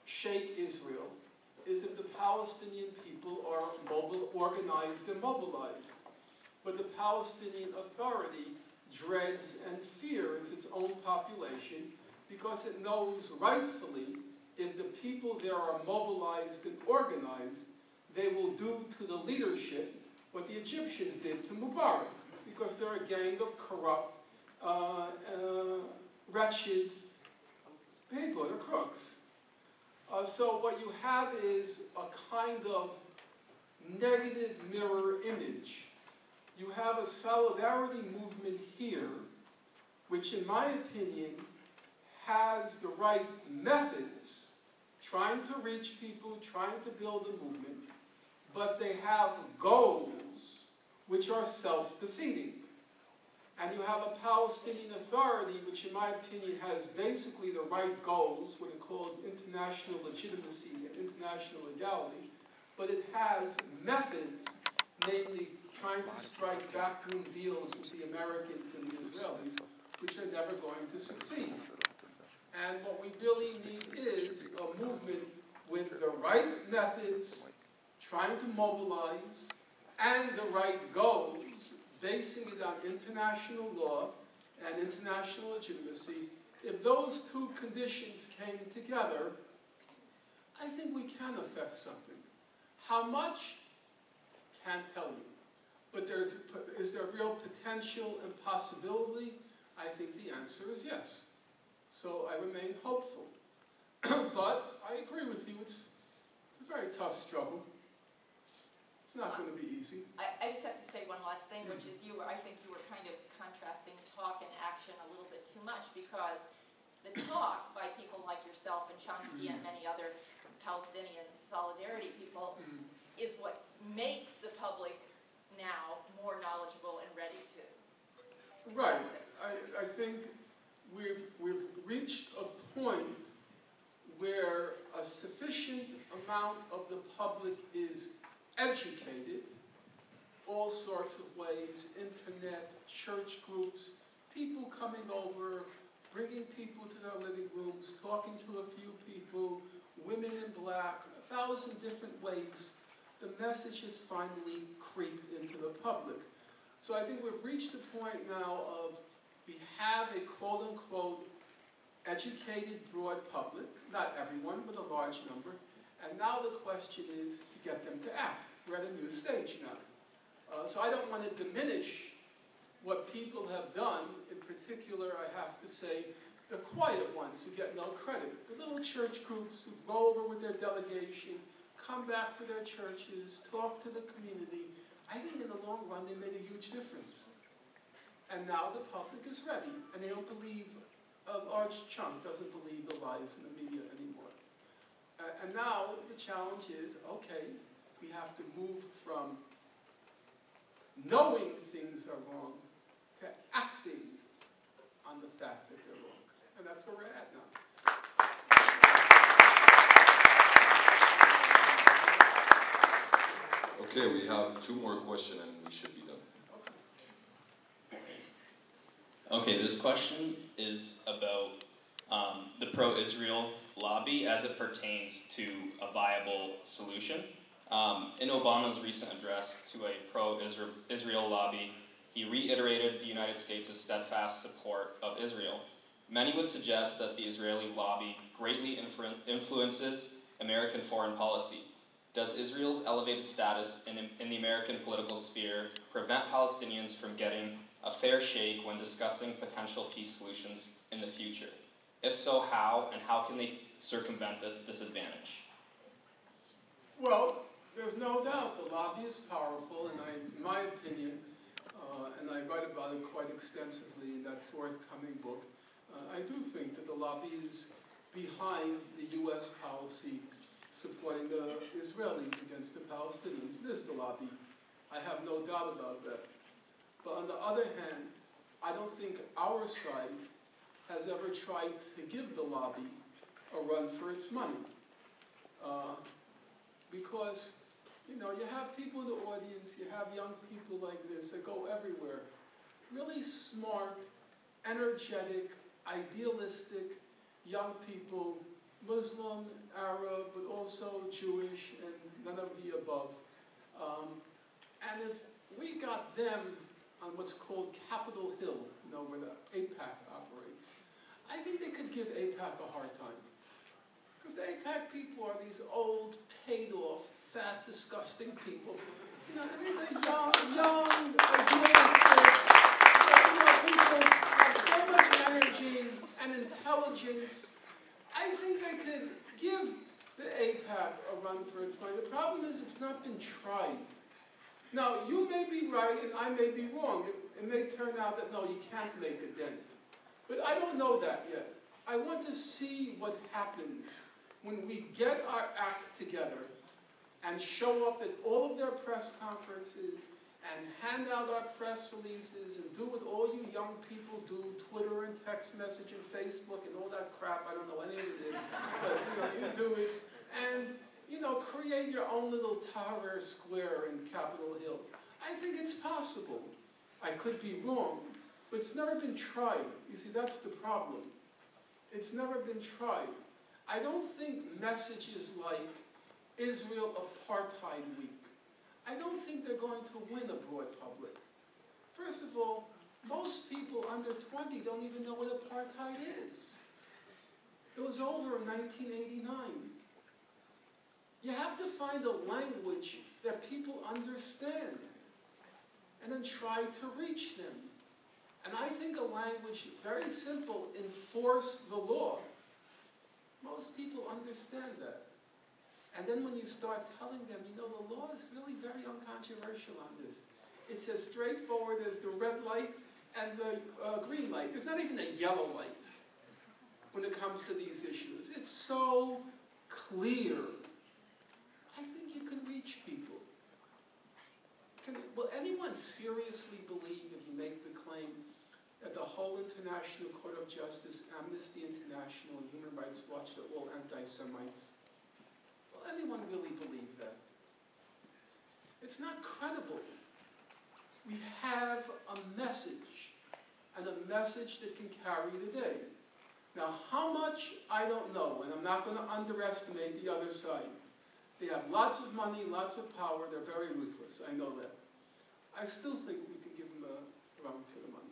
shake Israel is if the Palestinian people are organized and mobilized. But the Palestinian Authority dreads and fears its own population because it knows rightfully if the people there are mobilized and organized, they will do to the leadership what the Egyptians did to Mubarak, because they're a gang of corrupt, wretched people, they're crooks. So what you have is a kind of negative mirror image. You have a solidarity movement here, which in my opinion has the right methods, trying to reach people, trying to build a movement, but they have goals which are self-defeating. And you have a Palestinian Authority, which in my opinion has basically the right goals, what it calls international legitimacy and international legality, but it has methods, namely trying to strike backroom deals with the Americans and the Israelis, which are never going to succeed. And what we really need is a movement with the right methods, trying to mobilize, and the right goals, basing it on international law and international legitimacy. If those two conditions came together, I think we can affect something. How much? Can't tell you. But is there real potential and possibility? I think the answer is yes. So I remain hopeful. But I agree with you, it's a very tough struggle. It's not going to be easy. I just have to say one last thing, which is I think you were kind of contrasting talk and action a little bit too much, because the talk by people like yourself and Chomsky and many other Palestinian solidarity people is what makes the public now more knowledgeable and ready to. Right. I think we've reached a point where a sufficient amount of the public is educated, all sorts of ways, internet, church groups, people coming over, bringing people to their living rooms, talking to a few people, women in black, 1,000 different ways. The message has finally creeped into the public. So I think we've reached a point now of we have a quote-unquote educated, broad public, not everyone, but a large number, and now the question is to get them to act. We're at a new stage now. So I don't want to diminish what people have done. In particular, I have to say, the quiet ones who get no credit. The little church groups who go over with their delegation, come back to their churches, talk to the community. I think in the long run, they made a huge difference. And now the public is ready, and they don't believe, a large chunk doesn't believe the lies in the media anymore. And now the challenge is, okay, we have to move from knowing things are wrong to acting on the fact that they're wrong. And that's where we're at now. Okay, we have two more questions and we should be done. Okay, this question is about the pro-Israel lobby as it pertains to a viable solution. In Obama's recent address to a pro-Israel lobby, he reiterated the United States' steadfast support of Israel. Many would suggest that the Israeli lobby greatly influences American foreign policy. Does Israel's elevated status in the American political sphere prevent Palestinians from getting a fair shake when discussing potential peace solutions in the future? If so, how, and how can they circumvent this disadvantage? Well, there's no doubt the lobby is powerful, and in my opinion, and I write about it quite extensively in that forthcoming book, I do think that the lobby is behind the U.S. policy supporting the Israelis against the Palestinians. It is the lobby. I have no doubt about that. But on the other hand, I don't think our side has ever tried to give the lobby a run for its money. Because, you know, you have people in the audience, you have young people like this that go everywhere. Really smart, energetic, idealistic young people, Muslim, Arab, but also Jewish, and none of the above. And if we got them on what's called Capitol Hill, you know, where the AIPAC operates, I think they could give AIPAC a hard time. Because the AIPAC people are these old, paid-off, fat, disgusting people. You know, and these are young, idealistic, people have so much energy and intelligence. I think they could give the AIPAC a run for its money. The problem is it's not been tried. Now, you may be right and I may be wrong. It may turn out that, no, you can't make a dent. But I don't know that yet. I want to see what happens when we get our act together and show up at all of their press conferences and hand out our press releases and do what all you young people do, Twitter and text message and Facebook and all that crap. I don't know any of it is, but you do it. And create your own little Tahrir Square in Capitol Hill. I think it's possible. I could be wrong, but it's never been tried. You see, that's the problem. It's never been tried. I don't think messages like Israel Apartheid Week, I don't think they're going to win a broad public. First of all, most people under 20 don't even know what apartheid is. It was over in 1989. You have to find a language that people understand and then try to reach them. And I think a language, very simple, enforce the law. Most people understand that. And then when you start telling them, the law is really very uncontroversial on this. It's as straightforward as the red light and the green light. There's not even a yellow light when it comes to these issues. It's so clear. I think you can reach people. Will anyone seriously believe, if you make the claim, that the whole International Court of Justice, Amnesty International, and Human Rights Watch are all anti-Semites? Will anyone really believe that? It's not credible. We have a message, and a message that can carry the day. Now, how much, I don't know, and I'm not going to underestimate the other side. They have lots of money, lots of power, they're very ruthless, I know that. I still think we can give them a run for the money.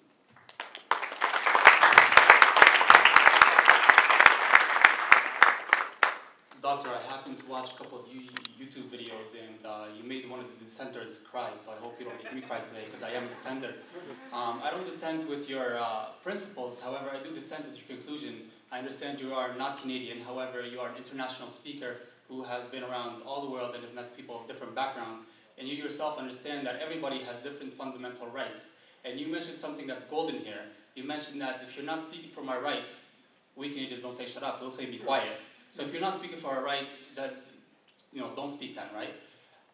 Doctor, I happened to watch a couple of YouTube videos, and you made one of the dissenters cry, so I hope you don't make me cry today, because I am a dissenter. I don't dissent with your principles, however, I do dissent with your conclusion. I understand you are not Canadian, however, you are an international speaker who has been around all the world and have met people of different backgrounds, and you yourself understand that everybody has different fundamental rights. And you mentioned something that's golden here. You mentioned that if you're not speaking for my rights, we Canadians don't say shut up, we'll say be quiet. So if you're not speaking for our rights, that, don't speak then, right?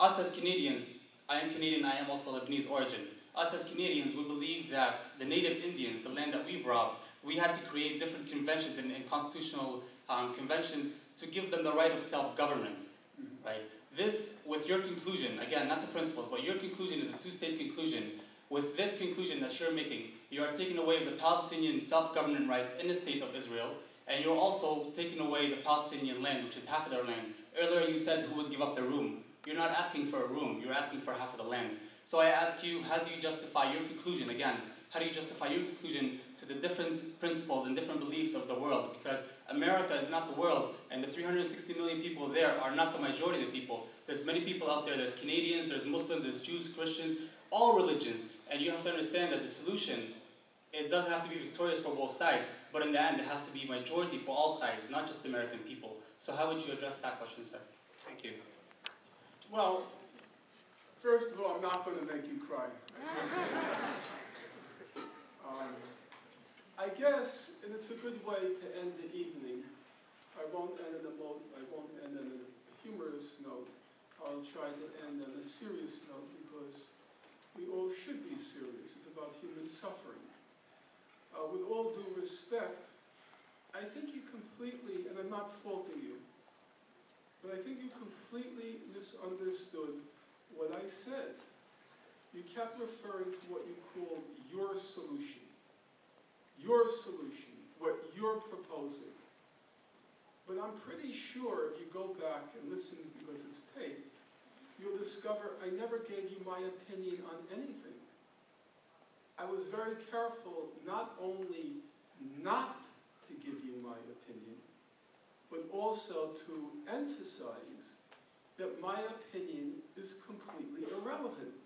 Us as Canadians, I am Canadian, I am also Lebanese origin. Us as Canadians, we believe that the native Indians, the land that we've robbed, we had to create different conventions and constitutional conventions to give them the right of self-governance, right? This, with your conclusion, again, not the principles, but your conclusion is a two-state conclusion. With this conclusion that you're making, you are taking away the Palestinian self-government rights in the state of Israel, and you're also taking away the Palestinian land, which is half of their land. Earlier you said who would give up their room. You're not asking for a room, you're asking for half of the land. So I ask you, how do you justify your conclusion, again, how do you justify your conclusion to the different principles and different beliefs of the world? Because America is not the world, and the 360 million people there are not the majority of the people. There's many people out there, there's Canadians, there's Muslims, there's Jews, Christians, all religions. And you have to understand that the solution, it doesn't have to be victorious for both sides, but in the end it has to be majority for all sides, not just the American people. So how would you address that question, sir? Thank you. Well, first of all, I'm not going to make you cry. I guess, and it's a good way to end the evening. I won't end on a humorous note. I'll try to end on a serious note because we all should be serious. It's about human suffering. With all due respect, I think you completely, and I'm not faulting you, but I think you completely misunderstood what I said. You kept referring to what you called your solution. Your solution, what you're proposing. But I'm pretty sure if you go back and listen because it's taped, you'll discover I never gave you my opinion on anything. I was very careful not only not to give you my opinion, but also to emphasize that my opinion is completely irrelevant.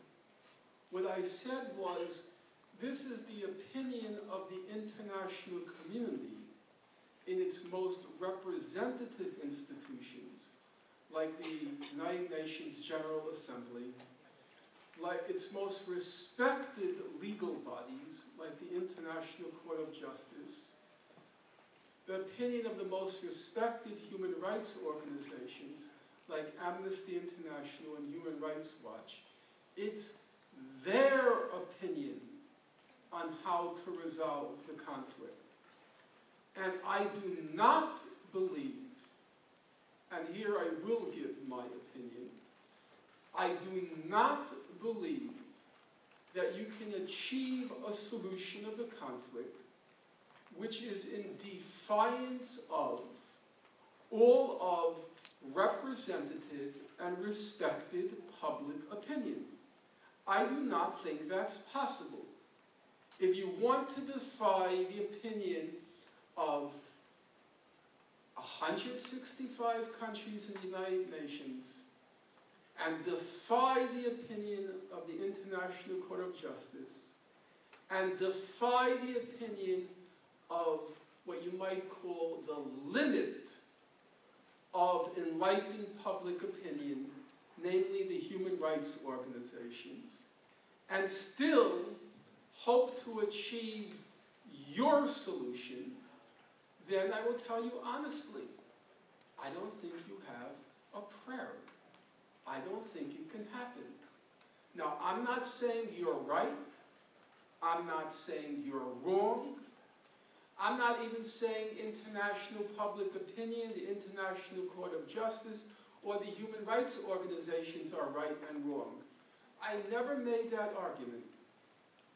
What I said was, this is the opinion of the international community in its most representative institutions, like the United Nations General Assembly, like its most respected legal bodies, like the International Court of Justice, the opinion of the most respected human rights organizations like Amnesty International and Human Rights Watch. It's their opinion on how to resolve the conflict. And I do not believe, and here I will give my opinion, I do not believe that you can achieve a solution of the conflict which is in defiance of all of representative and respected public opinion. I do not think that's possible. If you want to defy the opinion of 165 countries in the United Nations and defy the opinion of the International Court of Justice and defy the opinion of what you might call the limit of enlightened public opinion, namely the human rights organizations, and still hope to achieve your solution, then I will tell you honestly, I don't think you have a prayer. I don't think it can happen. Now, I'm not saying you're right. I'm not saying you're wrong. I'm not even saying international public opinion, the International Court of Justice, or the human rights organizations are right and wrong. I never made that argument.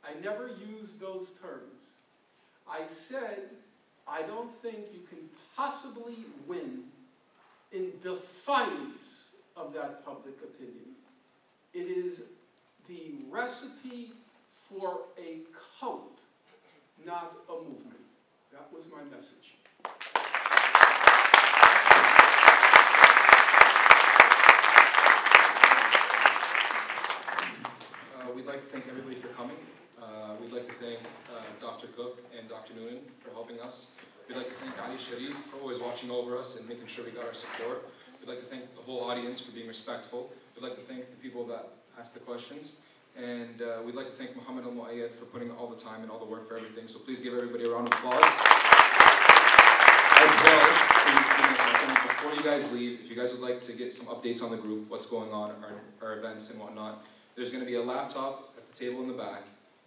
I never used those terms. I said, I don't think you can possibly win in defiance of that public opinion. It is the recipe for a cult, not a movement. That was my message. We'd like to thank everybody for coming. We'd like to thank Dr. Cook and Dr. Noonan for helping us. We'd like to thank Ali Sharif for always watching over us and making sure we got our support. We'd like to thank the whole audience for being respectful. We'd like to thank the people that asked the questions. And we'd like to thank Muhammad Al-Mu'ayyad for putting all the time and all the work for everything. So please give everybody a round of applause. As well, please give me a second. Before you guys leave, if you guys would like to get some updates on the group, what's going on, our events and whatnot, there's going to be a laptop at the table in the back,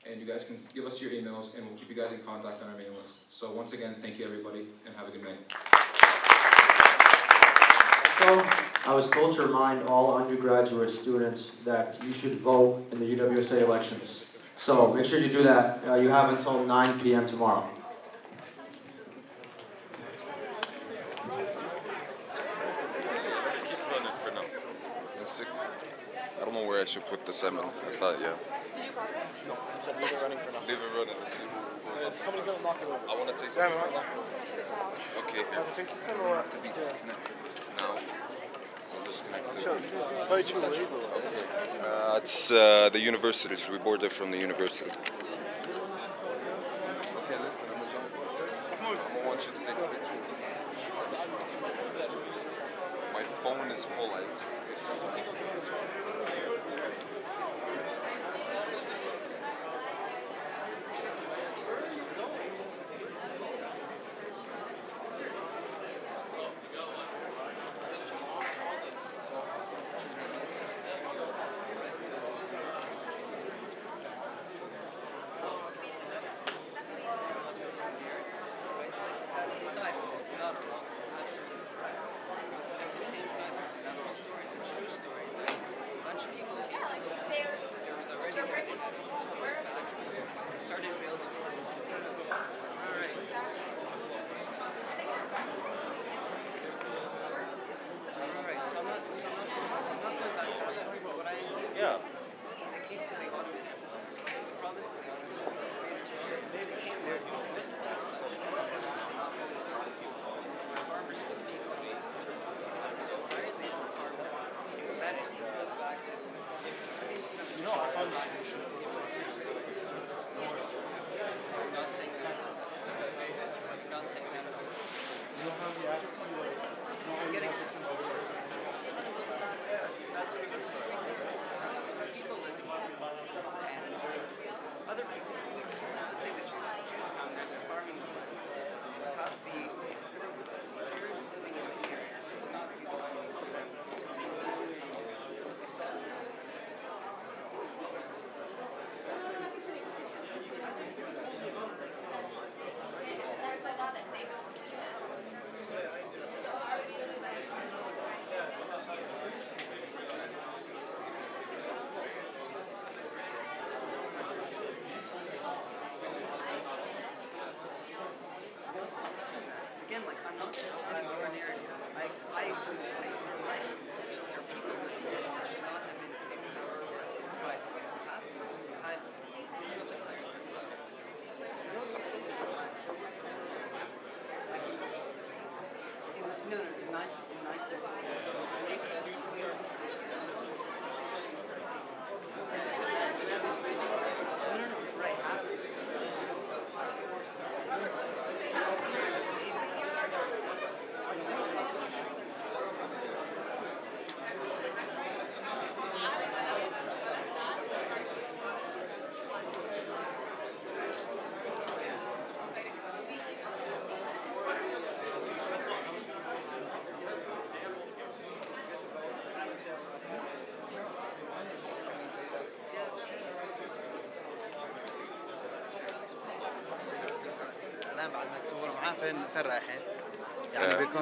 and you guys can give us your emails, and we'll keep you guys in contact on our mailing list. So once again, thank you everybody, and have a good night. So, I was told to remind all undergraduate students that you should vote in the UWSA elections. So make sure you do that. You have until 9 p.m. tomorrow. Keep running for now. I'm sick. I don't know where I should put the 7. I thought, yeah. Did you pause it? No, I said leave it running for now. Leave it running. Let's see who goes up. Somebody go knock it over. I want to take Sam, okay, here. Does it have to be connected now? I'll disconnect it. Okay. It's the universities. We boarded from the university. Okay, listen, I'm gonna want you to take a picture. My phone is full. It's just take a picture. معاه فنسرع الحين يعني بيكون